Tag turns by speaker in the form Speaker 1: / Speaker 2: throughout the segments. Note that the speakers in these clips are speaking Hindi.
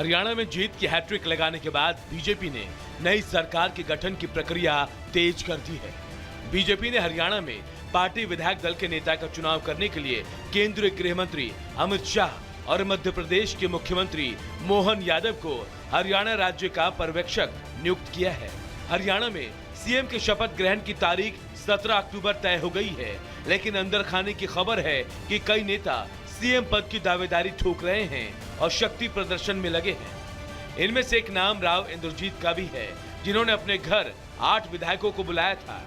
Speaker 1: हरियाणा में जीत की हैट्रिक लगाने के बाद बीजेपी ने नई सरकार के गठन की प्रक्रिया तेज कर दी है। बीजेपी ने हरियाणा में पार्टी विधायक दल के नेता का चुनाव करने के लिए केंद्रीय गृह मंत्री अमित शाह और मध्य प्रदेश के मुख्यमंत्री मोहन यादव को हरियाणा राज्य का पर्यवेक्षक नियुक्त किया है। हरियाणा में सीएम के शपथ ग्रहण की तारीख 17 अक्टूबर तय हो गई है, लेकिन अंदर खाने की खबर है कि कई नेता सीएम पद की दावेदारी ठोक रहे हैं और शक्ति प्रदर्शन में लगे हैं। इनमें से एक नाम राव इंद्रजीत का भी है, जिन्होंने अपने घर 8 विधायकों को बुलाया था।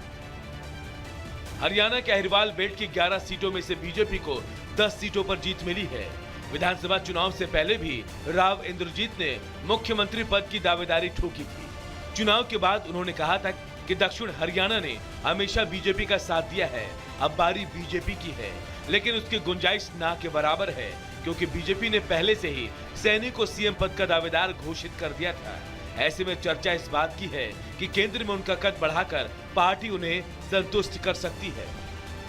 Speaker 1: हरियाणा के अहिरवाल बेल्ट की 11 सीटों में से बीजेपी को 10 सीटों पर जीत मिली है। विधानसभा चुनाव से पहले भी राव इंद्रजीत ने मुख्यमंत्री पद की दावेदारी ठोकी थी। चुनाव के बाद उन्होंने कहा था कि दक्षिण हरियाणा ने हमेशा बीजेपी का साथ दिया है, अब बारी बीजेपी की है, लेकिन उसकी गुंजाइश ना के बराबर है, क्योंकि बीजेपी ने पहले से ही सैनी को सीएम पद का दावेदार घोषित कर दिया था। ऐसे में चर्चा इस बात की है कि केंद्र में उनका कद बढ़ाकर पार्टी उन्हें संतुष्ट कर सकती है।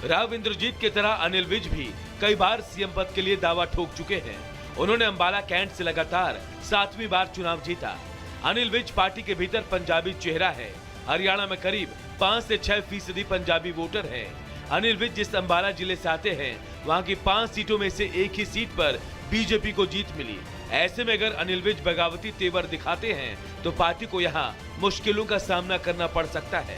Speaker 1: राव इंद्रजीत की तरह अनिल विज भी कई बार सीएम पद के लिए दावा ठोक चुके हैं। उन्होंने अंबाला कैंट से लगातार 7वीं बार चुनाव जीता। अनिल विज पार्टी के भीतर पंजाबी चेहरा है। हरियाणा में करीब 5 से 6% पंजाबी वोटर हैं। अनिल विज जिस अंबाला जिले से आते हैं, वहां की 5 सीटों में से एक ही सीट पर बीजेपी को जीत मिली। ऐसे में अगर अनिल विज बगावती तेवर दिखाते हैं तो पार्टी को यहां मुश्किलों का सामना करना पड़ सकता है।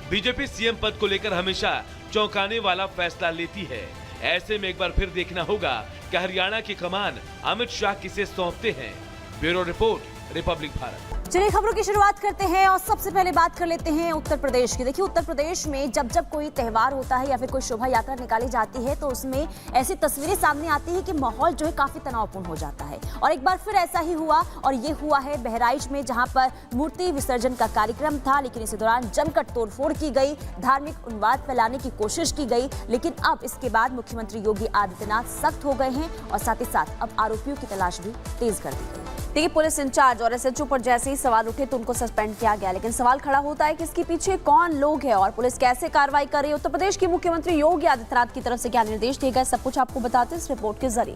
Speaker 1: बीजेपी सीएम पद को लेकर हमेशा चौंकाने वाला फैसला लेती है। ऐसे में एक बार फिर देखना होगा कि हरियाणा की कमान अमित शाह किसे सौंपते हैं। Bureau report, Republic Bharat.
Speaker 2: चलिए खबरों की शुरुआत करते हैं और सबसे पहले बात कर लेते हैं उत्तर प्रदेश की। देखिए, उत्तर प्रदेश में जब कोई त्योहार होता है या फिर कोई शोभा यात्रा निकाली जाती है तो उसमें ऐसी तस्वीरें सामने आती है कि माहौल जो है काफी तनावपूर्ण हो जाता है। और एक बार फिर ऐसा ही हुआ, और ये हुआ है बहराइच में, जहां पर मूर्ति विसर्जन का कार्यक्रम था, लेकिन इसी दौरान जमकर तोड़फोड़ की गई, धार्मिक उन्माद फैलाने की कोशिश की गई। लेकिन अब इसके बाद मुख्यमंत्री योगी आदित्यनाथ सख्त हो गए हैं और साथ ही साथ अब आरोपियों की तलाश भी तेज कर दी गई। देखिए, पुलिस इंचार्ज और एसएचओ पर जैसे ही सवाल उठे तो उनको सस्पेंड किया गया, लेकिन सवाल खड़ा होता है कि इसके पीछे कौन लोग हैं और पुलिस कैसे कार्रवाई कर रही है। उत्तर प्रदेश के मुख्यमंत्री योगी आदित्यनाथ की तरफ से क्या निर्देश दिए गए, सब कुछ आपको बताते हैं इस रिपोर्ट के जरिए।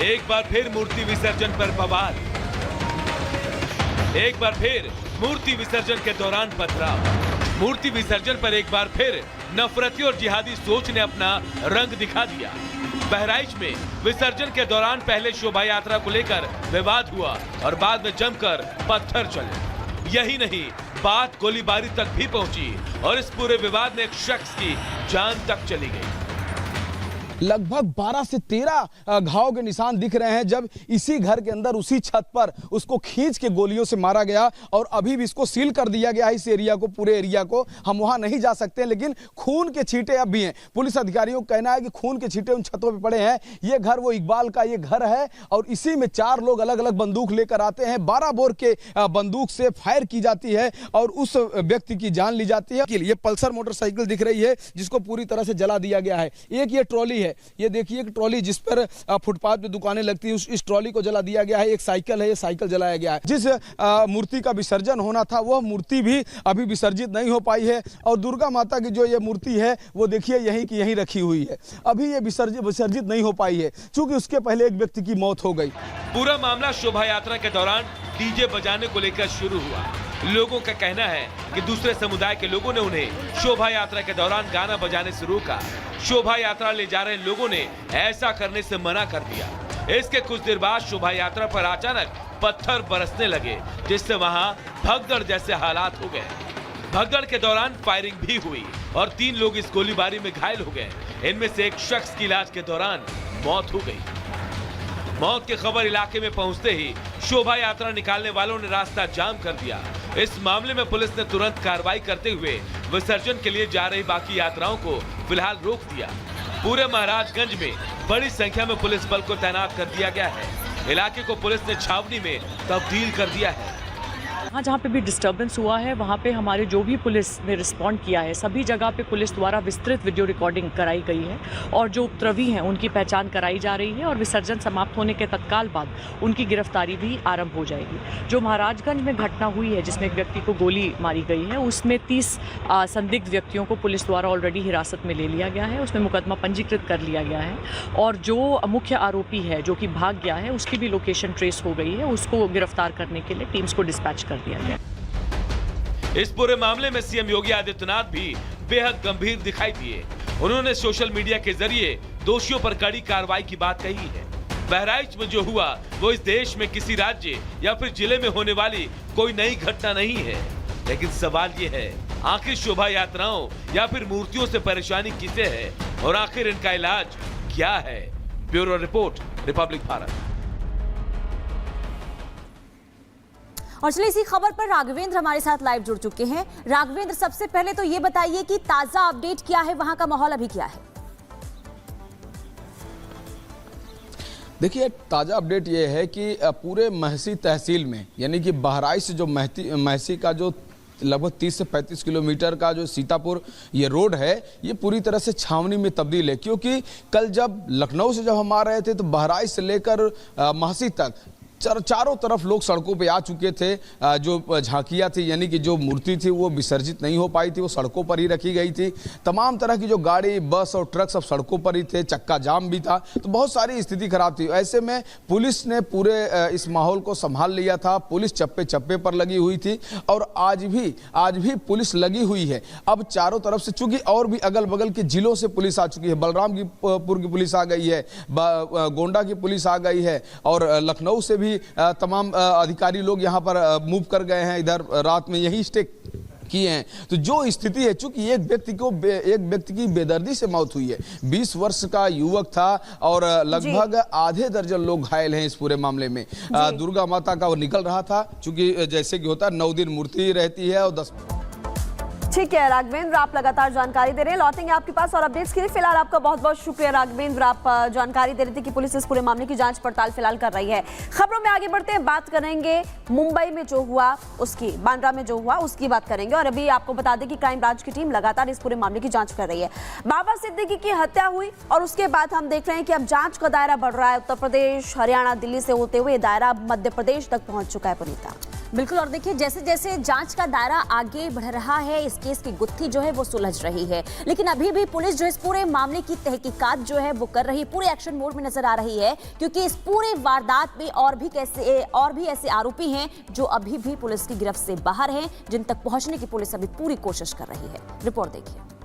Speaker 1: एक बार फिर मूर्ति विसर्जन पर बवाल। एक बार फिर मूर्ति विसर्जन के दौरान पथराव। मूर्ति विसर्जन पर एक बार फिर नफरती और जिहादी सोच ने अपना रंग दिखा दिया। बहराइच में विसर्जन के दौरान पहले शोभा यात्रा को लेकर विवाद हुआ और बाद में जमकर पत्थर चले। यही नहीं, बात गोलीबारी तक भी पहुंची और इस पूरे विवाद में एक शख्स की जान तक चली गई।
Speaker 3: लगभग 12 से 13 घाव के निशान दिख रहे हैं, जब इसी घर के अंदर उसी छत पर उसको खींच के गोलियों से मारा गया। और अभी भी इसको सील कर दिया गया है, इस एरिया को, पूरे एरिया को। हम वहां नहीं जा सकते, लेकिन खून के छींटे अब भी हैं। पुलिस अधिकारियों का कहना है कि खून के छींटे उन छतों पे पड़े हैं। ये घर वो इकबाल का ये घर है और इसी में 4 लोग अलग अलग बंदूक लेकर आते हैं। 12 बोर के बंदूक से फायर की जाती है और उस व्यक्ति की जान ली जाती है। ये पल्सर मोटरसाइकिल दिख रही है, जिसको पूरी तरह से जला दिया गया है। एक ये ट्रॉली है, ये देखिए, एक ट्रॉली जिस पर फुटपाथ पे दुकानें लगती हैं, इस ट्रॉली को जला दिया गया है। एक साइकिल है, ये साइकिल जलाया गया है। जिस मूर्ति का विसर्जन होना था वह मूर्ति भी अभी विसर्जित नहीं हो पाई है। और दुर्गा माता की जो ये मूर्ति है वो देखिए यहीं की यहीं रखी हुई है, अभी ये विसर्जित नहीं हो पाई है, क्योंकि उसके पहले एक व्यक्ति की मौत हो गई।
Speaker 1: पूरा मामला शोभा यात्रा के दौरान डीजे बजाने को लेकर शुरू हुआ। लोगों का कहना है कि दूसरे समुदाय के लोगों ने उन्हें शोभा यात्रा के दौरान गाना बजाने से रोका। शोभा यात्रा ले जा रहे लोगों ने ऐसा करने से मना कर दिया। इसके कुछ देर बाद शोभा यात्रा पर अचानक पत्थर बरसने लगे, जिससे वहां भगदड़ जैसे हालात हो गए। भगदड़ के दौरान फायरिंग भी हुई और 3 लोग इस गोलीबारी में घायल हो गए। इनमें से एक शख्स की इलाज के दौरान मौत हो गई। मौत की खबर इलाके में पहुंचते ही शोभा यात्रा निकालने वालों ने रास्ता जाम कर दिया। इस मामले में पुलिस ने तुरंत कार्रवाई करते हुए विसर्जन के लिए जा रही बाकी यात्राओं को फिलहाल रोक दिया। पूरे महाराजगंज में बड़ी संख्या में पुलिस बल को तैनात कर दिया गया है। इलाके को पुलिस ने छावनी में तब्दील कर दिया है।
Speaker 4: हाँ, जहाँ पे भी डिस्टर्बेंस हुआ है वहाँ पे हमारे जो भी पुलिस ने रिस्पॉन्ड किया है, सभी जगह पे पुलिस द्वारा विस्तृत वीडियो रिकॉर्डिंग कराई गई है और जो उपद्रवी हैं उनकी पहचान कराई जा रही है और विसर्जन समाप्त होने के तत्काल बाद उनकी गिरफ्तारी भी आरंभ हो जाएगी। जो महाराजगंज में घटना हुई है जिसमें एक व्यक्ति को गोली मारी गई है, उसमें 30 संदिग्ध व्यक्तियों को पुलिस द्वारा ऑलरेडी हिरासत में ले लिया गया है, उसमें मुकदमा पंजीकृत कर लिया गया है और जो मुख्य आरोपी है जो कि भाग गया है उसकी भी लोकेशन ट्रेस हो गई है, उसको गिरफ्तार करने के लिए टीम्स को डिस्पैच कर दिया गया।
Speaker 1: इस पूरे मामले में सीएम योगी आदित्यनाथ भी बेहद गंभीर दिखाई दिए। उन्होंने सोशल मीडिया के जरिए दोषियों पर कड़ी कार्रवाई की बात कही है। बहराइच में जो हुआ वो इस देश में किसी राज्य या फिर जिले में होने वाली कोई नई घटना नहीं है, लेकिन सवाल ये है आखिर शोभा यात्राओं या फिर मूर्तियों से परेशानी किसे है और आखिर इनका इलाज क्या है। Bureau report, Republic Bharat.
Speaker 2: और चलिए इसी खबर पर राघवेंद्र हमारे साथ लाइव जुड़ चुके हैं। राघवेंद्र, सबसे पहले तो ये बताइए कि ताजा अपडेट क्या है, वहां का माहौल अभी क्या है?
Speaker 3: देखिए, ताजा अपडेट ये है कि पूरे महसी तहसील में यानी कि बहराइच से जो महसी का जो लगभग 30 से 35 किलोमीटर का जो सीतापुर ये रोड है, ये पूरी तरह से छावनी में तब्दील है। क्योंकि कल जब लखनऊ से जब हम आ रहे थे तो बहराइच से लेकर महसी तक चारों तरफ लोग सड़कों पे आ चुके थे। जो झांकियाँ थी यानी कि जो मूर्ति थी वो विसर्जित नहीं हो पाई थी, वो सड़कों पर ही रखी गई थी। तमाम तरह की जो गाड़ी, बस और ट्रक सब सड़कों पर ही थे, चक्का जाम भी था, तो बहुत सारी स्थिति खराब थी। ऐसे में पुलिस ने पूरे इस माहौल को संभाल लिया था। पुलिस चप्पे चप्पे पर लगी हुई थी और आज भी पुलिस लगी हुई है। अब चारों तरफ से, चूंकि और भी अगल बगल के जिलों से पुलिस आ चुकी है, बलरामपुर की पुलिस आ गई है, गोंडा की पुलिस आ गई है और लखनऊ से भी तमाम अधिकारी लोग यहां पर मूव कर गए हैं, इधर रात में यही स्टे किए हैं। तो जो स्थिति है, चूंकि एक व्यक्ति की बेदर्दी से मौत हुई है, 20 वर्ष का युवक था और लगभग आधे दर्जन लोग घायल हैं इस पूरे मामले में। दुर्गा माता का वो निकल रहा था, चूंकि जैसे कि होता है 9 दिन मूर्ति रहती है और 10।
Speaker 5: ठीक है राघवेंद्र, आप लगातार जानकारी दे रहे हैं, लौटेंगे आपके पास और अपडेट्स के लिए। फिलहाल आपका बहुत बहुत शुक्रिया राघवेंद्र, आप जानकारी दे रहे थे कि पुलिस इस पूरे मामले की जांच पड़ताल फिलहाल कर रही है। खबरों में आगे बढ़ते हैं, बात करेंगे मुंबई में जो हुआ उसकी, बांद्रा में जो हुआ उसकी बात करेंगे। और अभी आपको बता दें कि क्राइम ब्रांच की टीम लगातार इस पूरे मामले की जांच कर रही है। बाबा सिद्दीकी की हत्या हुई और उसके बाद हम देख रहे हैं कि अब जांच का दायरा बढ़ रहा है। उत्तर प्रदेश, हरियाणा, दिल्ली से होते हुए दायरा मध्य प्रदेश तक पहुंच चुका है। पुनीता,
Speaker 2: बिल्कुल, और देखिए जैसे जैसे जांच का दायरा आगे बढ़ रहा है, इस केस की गुत्थी जो है वो सुलझ रही है, लेकिन अभी भी पुलिस जो इस पूरे मामले की तहकीकात जो है वो कर रही है, पूरे एक्शन मोड में नजर आ रही है। क्योंकि इस पूरे वारदात में और भी ऐसे आरोपी हैं जो अभी भी पुलिस की गिरफ्त से बाहर हैं, जिन तक पहुंचने की पुलिस अभी पूरी कोशिश कर रही है। रिपोर्ट देखिए।